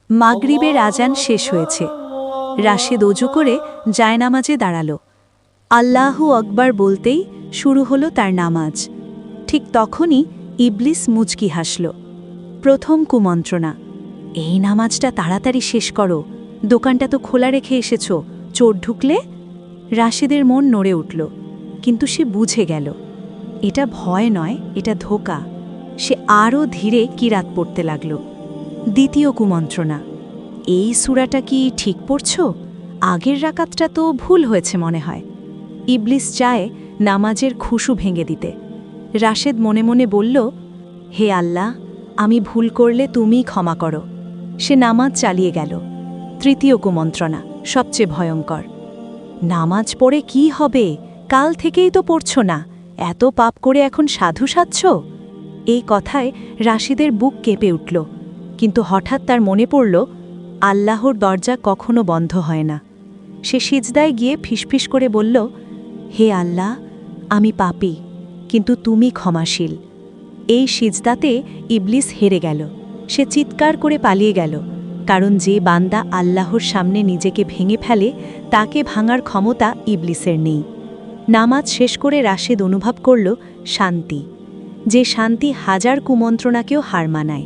মাগরিবের আজান শেষ হয়েছে। রাশেদ অজু করে জায়নামাজে দাঁড়ালো। আল্লাহু আকবার বলতেই শুরু হলো তার নামাজ। ঠিক তখনই ইবলিস মুচকি হাসল। প্রথম কুমন্ত্রণা, এই নামাজটা তাড়াতাড়ি শেষ করো, দোকানটা তো খোলা রেখে এসেছ, চোর ঢুকলে। রাশেদের মন নড়ে উঠল, কিন্তু সে বুঝে গেল এটা ভয় নয়, এটা ধোঁকা। সে আরও ধীরে কিরাত পড়তে লাগল। দ্বিতীয় কুমন্ত্রণা, এই সূরাটা কি ঠিক পড়ছ? আগের রাকাতটা তো ভুল হয়েছে মনে হয়। ইবলিস চায় নামাজের খুশু ভেঙে দিতে। রাশেদ মনে মনে বলল, হে আল্লাহ, আমি ভুল করলে তুমিই ক্ষমা করো। সে নামাজ চালিয়ে গেল। তৃতীয় কুমন্ত্রণা, সবচেয়ে ভয়ঙ্কর। নামাজ পড়ে কি হবে? কাল থেকেই তো পড়ছ না, এত পাপ করে এখন সাধু সাজছ? এই কথায় রাশেদের বুক কেঁপে উঠল, কিন্তু হঠাৎ তার মনে পড়ল আল্লাহর দরজা কখনো বন্ধ হয় না। সে সিজদায় গিয়ে ফিসফিস করে বলল, হে আল্লাহ, আমি পাপী, কিন্তু তুমি ক্ষমাশীল। এই সিজদাতে ইবলিস হেরে গেল। সে চিৎকার করে পালিয়ে গেল, কারণ যে বান্দা আল্লাহর সামনে নিজেকে ভেঙে ফেলে তাকে ভাঙার ক্ষমতা ইবলিসের নেই। নামাজ শেষ করে রাশেদ অনুভব করল শান্তি, যে শান্তি হাজার কুমন্ত্রণাকেও হার মানায়।